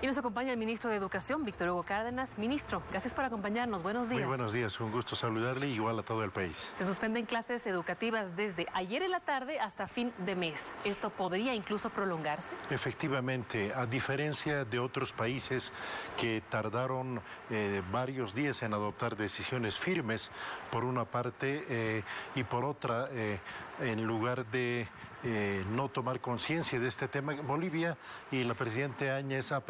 Y nos acompaña el ministro de Educación, Víctor Hugo Cárdenas. Ministro, gracias por acompañarnos. Buenos días. Muy buenos días, un gusto saludarle, igual a todo el país. Se suspenden clases educativas desde ayer en la tarde hasta fin de mes. ¿Esto podría incluso prolongarse? Efectivamente, a diferencia de otros países que tardaron varios días en adoptar decisiones firmes, por una parte, y por otra, en lugar de no tomar conciencia de este tema, Bolivia y la presidenta Áñez ha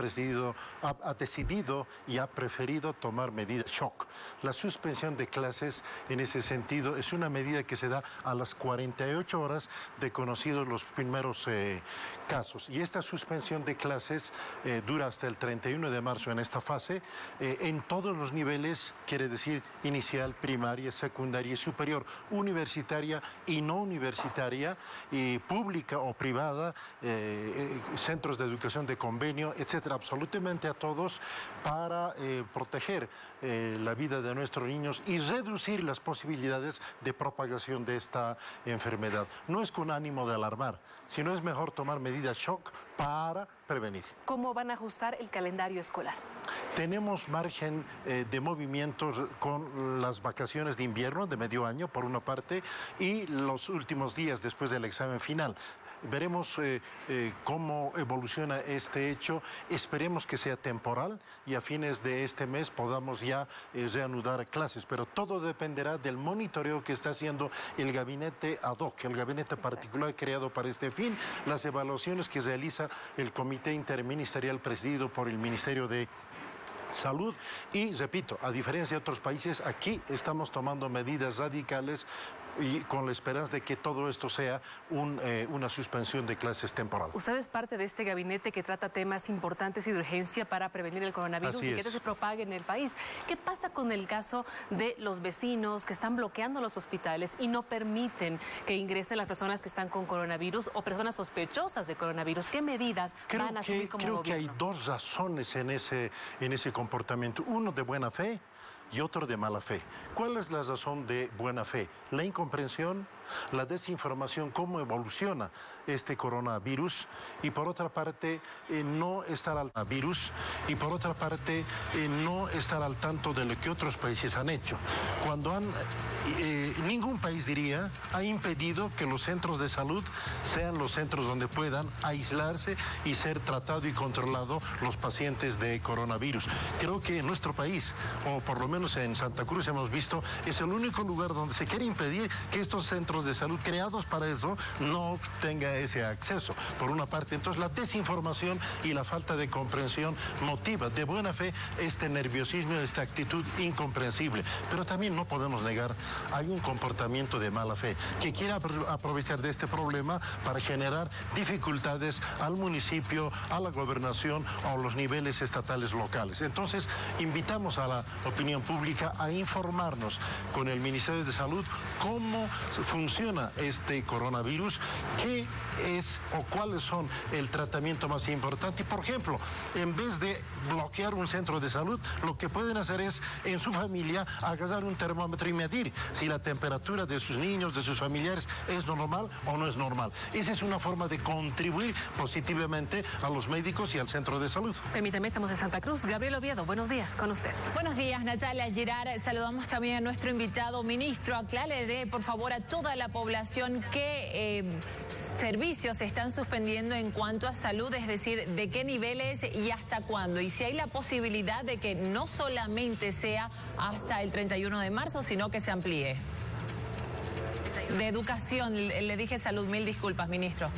decidido y ha preferido tomar medidas shock. La suspensión de clases en ese sentido es una medida que se da a las 48 horas de conocidos los primeros casos, y esta suspensión de clases dura hasta el 31 de marzo en esta fase, en todos los niveles, quiere decir inicial, primaria, secundaria y superior, universitaria y no universitaria, y pública o privada, centros de educación de convenio, etcétera, absolutamente a todos, para proteger la vida de nuestros niños y reducir las posibilidades de propagación de esta enfermedad. No es con ánimo de alarmar, sino es mejor tomar medidas shock para prevenir. ¿Cómo van a ajustar el calendario escolar? Tenemos margen de movimientos con las vacaciones de invierno de medio año, por una parte, y los últimos días después del examen final. Veremos cómo evoluciona este hecho. Esperemos que sea temporal y a fines de este mes podamos ya reanudar clases, pero todo dependerá del monitoreo que está haciendo el gabinete ad hoc, el gabinete particular creado para este fin, las evaluaciones que realiza el comité interministerial presidido por el Ministerio de Salud, y repito, a diferencia de otros países, aquí estamos tomando medidas radicales y con la esperanza de que todo esto sea una suspensión de clases temporal. Usted es parte de este gabinete que trata temas importantes y de urgencia para prevenir el coronavirus y que se propague en el país. ¿Qué pasa con el caso de los vecinos que están bloqueando los hospitales y no permiten que ingresen las personas que están con coronavirus o personas sospechosas de coronavirus? ¿Qué medidas van a asumir como gobierno? Creo que hay dos razones en ese comportamiento, uno de buena fe y otro de mala fe. ¿Cuál es la razón de buena fe? La incomprensión, la desinformación, cómo evoluciona este coronavirus, y por otra parte no estar al tanto de lo que otros países han hecho. Cuando ningún país, diría, ha impedido que los centros de salud sean los centros donde puedan aislarse y ser tratado y controlado los pacientes de coronavirus. Creo que en nuestro país, o por lo menos en Santa Cruz hemos visto, es el único lugar donde se quiere impedir que estos centros de salud creados para eso no tengan ese acceso, por una parte. Entonces la desinformación y la falta de comprensión motiva de buena fe este nerviosismo, esta actitud incomprensible. Pero también no podemos negar, hay un comportamiento de mala fe que quiere aprovechar de este problema para generar dificultades al municipio, a la gobernación o a los niveles estatales locales. Entonces invitamos a la opinión pública a informarnos con el Ministerio de Salud cómo funciona este coronavirus, qué es o cuáles son el tratamiento más importante. Y, por ejemplo, en vez de bloquear un centro de salud, lo que pueden hacer es, en su familia, agarrar un termómetro y medir si la temperatura de sus niños, de sus familiares, es normal o no es normal. Esa es una forma de contribuir positivamente a los médicos y al centro de salud. Permítame, estamos en Santa Cruz. Gabriel Oviedo, buenos días, con usted. Buenos días, Natalia Girard. Saludamos también a nuestro invitado ministro. Aclare, por favor, a toda la población qué servicios se están suspendiendo en cuanto a salud, es decir, de qué niveles y hasta cuándo. Y si hay la posibilidad de que no solamente sea hasta el 31 de marzo, sino que se amplíe. De educación, le dije salud, mil disculpas, ministro.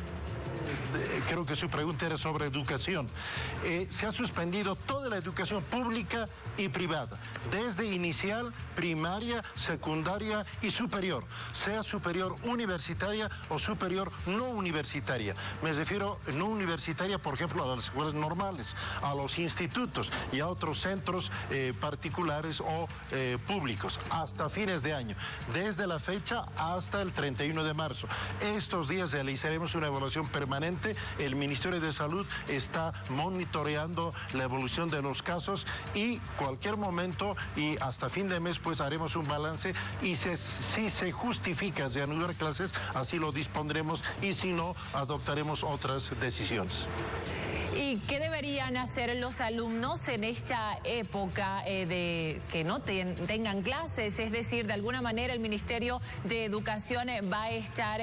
Creo que su pregunta era sobre educación. Se ha suspendido toda la educación pública y privada, desde inicial, primaria, secundaria y superior, sea superior universitaria o superior no universitaria. Me refiero no universitaria, por ejemplo, a las escuelas normales, a los institutos y a otros centros particulares o públicos, hasta fines de año, desde la fecha hasta el 31 de marzo. Estos días realizaremos una evaluación permanente. El Ministerio de Salud está monitoreando la evolución de los casos y cualquier momento y hasta fin de mes pues haremos un balance y si se justifica reanudar clases, así lo dispondremos, y si no, adoptaremos otras decisiones. ¿Y qué deberían hacer los alumnos en esta época de que no tengan clases? Es decir, de alguna manera el Ministerio de Educación va a estar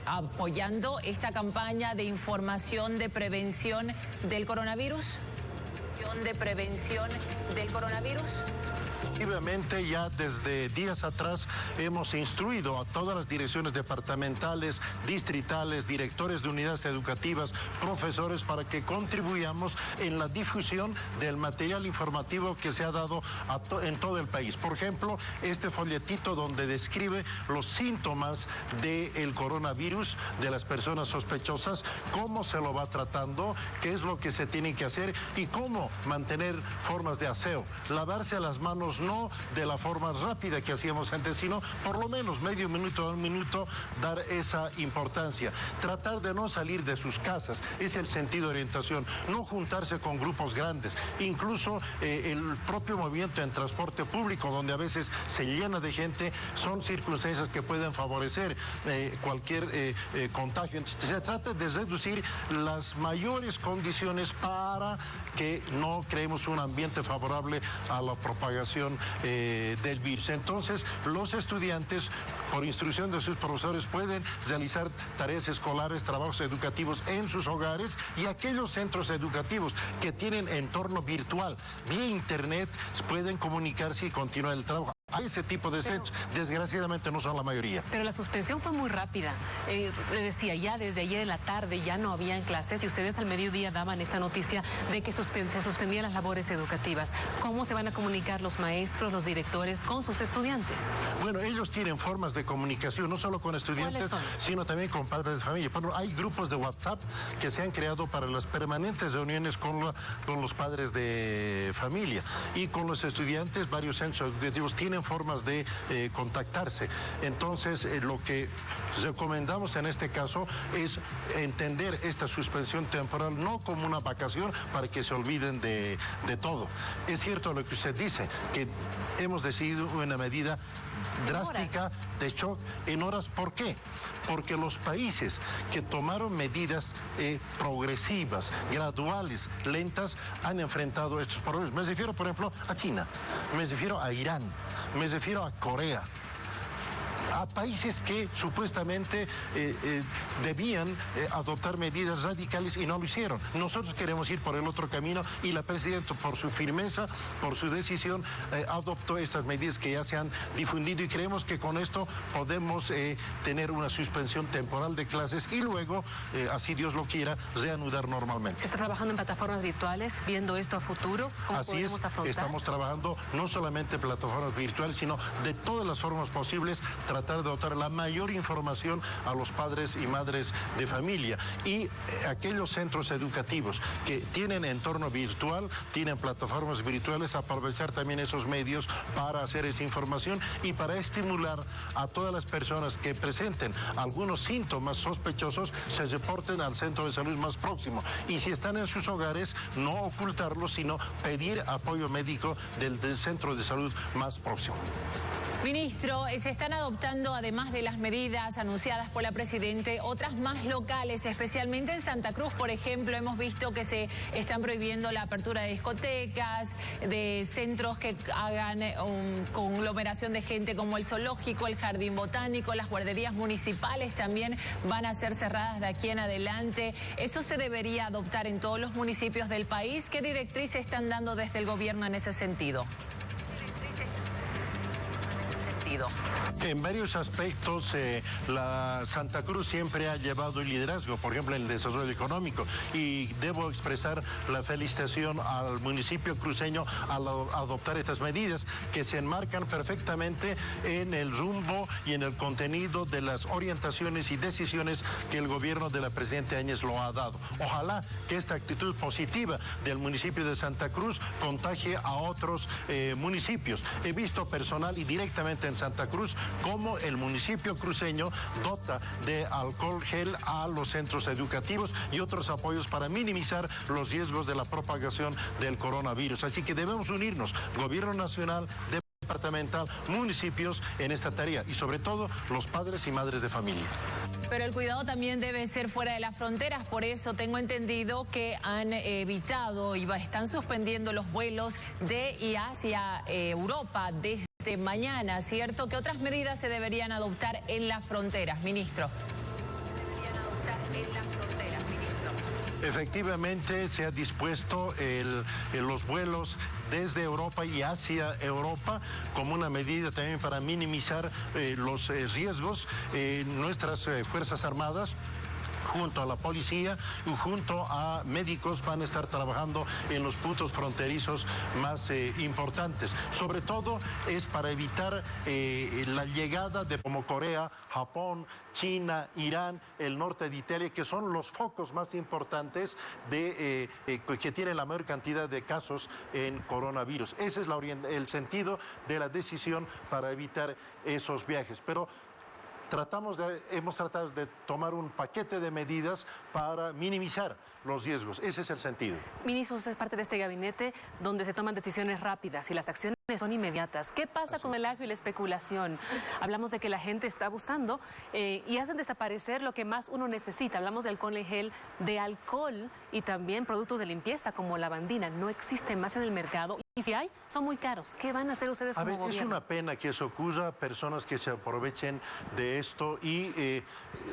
apoyando esta campaña de información de prevención del coronavirus. Efectivamente, ya desde días atrás hemos instruido a todas las direcciones departamentales, distritales, directores de unidades educativas, profesores, para que contribuyamos en la difusión del material informativo que se ha dado en todo el país. Por ejemplo, este folletito donde describe los síntomas del coronavirus, de las personas sospechosas, cómo se lo va tratando, qué es lo que se tiene que hacer y cómo mantener formas de aseo. Lavarse las manos no de la forma rápida que hacíamos antes, sino por lo menos medio minuto a un minuto, dar esa importancia. Tratar de no salir de sus casas, es el sentido de orientación. No juntarse con grupos grandes. Incluso el propio movimiento en transporte público, donde a veces se llena de gente, son circunstancias que pueden favorecer cualquier contagio. Entonces, se trata de reducir las mayores condiciones para que no creemos un ambiente favorable a la propagación del virus. Entonces, los estudiantes, por instrucción de sus profesores, pueden realizar tareas escolares, trabajos educativos en sus hogares, y aquellos centros educativos que tienen entorno virtual, vía internet, pueden comunicarse y continuar el trabajo. Ese tipo de centros, desgraciadamente, no son la mayoría. Pero la suspensión fue muy rápida. Le decía, ya desde ayer en la tarde ya no habían clases y ustedes al mediodía daban esta noticia de que se suspendían las labores educativas. ¿Cómo se van a comunicar los maestros, los directores con sus estudiantes? Bueno, ellos tienen formas de comunicación, no solo con estudiantes, sino también con padres de familia. Bueno, hay grupos de WhatsApp que se han creado para las permanentes reuniones con los padres de familia. Y con los estudiantes, varios centros educativos tienen formas de contactarse. Entonces, lo que recomendamos en este caso es entender esta suspensión temporal no como una vacación para que se olviden de todo. Es cierto lo que usted dice, que hemos decidido una medida drástica de shock en horas. ¿Por qué? Porque los países que tomaron medidas progresivas, graduales, lentas, han enfrentado estos problemas. Me refiero, por ejemplo, a China, me refiero a Irán, me refiero a Corea, a países que supuestamente debían adoptar medidas radicales y no lo hicieron. Nosotros queremos ir por el otro camino y la presidenta, por su firmeza, por su decisión, adoptó estas medidas que ya se han difundido, y creemos que con esto podemos tener una suspensión temporal de clases y luego, así Dios lo quiera, reanudar normalmente. ¿Se está trabajando en plataformas virtuales, viendo esto a futuro? ¿Cómo así podemos afrontar? Estamos trabajando no solamente en plataformas virtuales, sino de todas las formas posibles, tratar de dotar la mayor información a los padres y madres de familia. Y aquellos centros educativos que tienen entorno virtual, tienen plataformas virtuales, aprovechar también esos medios para hacer esa información y para estimular a todas las personas que presenten algunos síntomas sospechosos, se reporten al centro de salud más próximo. Y si están en sus hogares, no ocultarlos, sino pedir apoyo médico del centro de salud más próximo. Ministro, se están adoptando, además de las medidas anunciadas por la Presidenta, otras más locales, especialmente en Santa Cruz, por ejemplo. Hemos visto que se están prohibiendo la apertura de discotecas, de centros que hagan conglomeración de gente, como el zoológico, el jardín botánico, las guarderías municipales también van a ser cerradas de aquí en adelante. ¿Eso se debería adoptar en todos los municipios del país? ¿Qué directrices están dando desde el gobierno en ese sentido? En varios aspectos, la Santa Cruz siempre ha llevado el liderazgo, por ejemplo, en el desarrollo económico, y debo expresar la felicitación al municipio cruceño al adoptar estas medidas que se enmarcan perfectamente en el rumbo y en el contenido de las orientaciones y decisiones que el gobierno de la Presidenta Áñez lo ha dado. Ojalá que esta actitud positiva del municipio de Santa Cruz contagie a otros municipios. He visto personal y directamente en Santa Cruz cómo el municipio cruceño dota de alcohol gel a los centros educativos y otros apoyos para minimizar los riesgos de la propagación del coronavirus. Así que debemos unirnos, gobierno nacional, departamental, municipios, en esta tarea, y sobre todo los padres y madres de familia. Pero el cuidado también debe ser fuera de las fronteras, por eso tengo entendido que han evitado y están suspendiendo los vuelos de y hacia Europa desde mañana, ¿cierto? ¿Qué otras medidas se deberían adoptar en las fronteras, ministro? Efectivamente, se ha dispuesto los vuelos desde Europa y hacia Europa como una medida también para minimizar los riesgos. Nuestras Fuerzas Armadas, junto a la policía y junto a médicos, van a estar trabajando en los puntos fronterizos más importantes. Sobre todo es para evitar la llegada de como Corea, Japón, China, Irán, el norte de Italia, que son los focos más importantes que tienen la mayor cantidad de casos en coronavirus. Ese es el sentido de la decisión para evitar esos viajes. Pero hemos tratado de tomar un paquete de medidas para minimizar los riesgos. Ese es el sentido. Ministro, usted es parte de este gabinete donde se toman decisiones rápidas y las acciones son inmediatas. ¿Qué pasa con el agio y la especulación? Hablamos de que la gente está abusando y hacen desaparecer lo que más uno necesita. Hablamos de alcohol en gel, de alcohol y también productos de limpieza como lavandina. No existen más en el mercado y si hay, son muy caros. ¿Qué van a hacer ustedes como gobierno? Es una pena que eso ocurra, personas que se aprovechen de esto y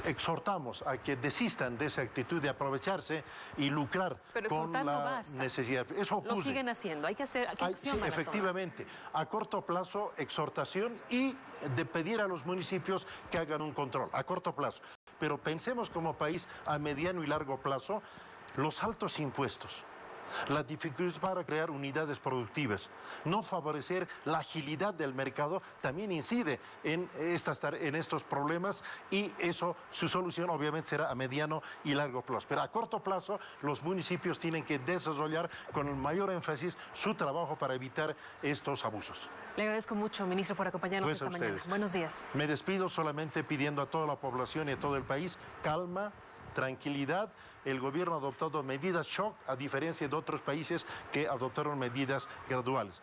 exhortamos a que desistan de esa actitud de aprovecharse y lucrar con la necesidad. Eso ocurre. Lo siguen haciendo, hay que hacer acción. Sí, efectivamente, a corto plazo, exhortación y de pedir a los municipios que hagan un control, a corto plazo. Pero pensemos como país a mediano y largo plazo, los altos impuestos, la dificultad para crear unidades productivas, no favorecer la agilidad del mercado, también incide en estos problemas y eso, su solución obviamente será a mediano y largo plazo. Pero a corto plazo, los municipios tienen que desarrollar con el mayor énfasis su trabajo para evitar estos abusos. Le agradezco mucho, ministro, por acompañarnos esta mañana. Buenos días. Me despido solamente pidiendo a toda la población y a todo el país calma, tranquilidad. El gobierno ha adoptado medidas shock, a diferencia de otros países que adoptaron medidas graduales.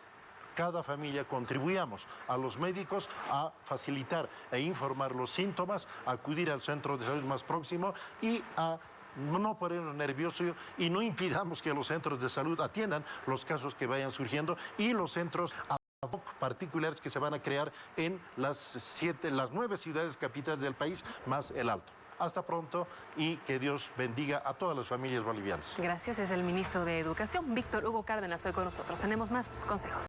Cada familia contribuyamos a los médicos a facilitar e informar los síntomas, a acudir al centro de salud más próximo y a no ponernos nerviosos y no impidamos que los centros de salud atiendan los casos que vayan surgiendo y los centros particulares que se van a crear en las 9 ciudades capitales del país más el Alto. Hasta pronto y que Dios bendiga a todas las familias bolivianas. Gracias, es el ministro de Educación, Víctor Hugo Cárdenas, hoy con nosotros. Tenemos más consejos.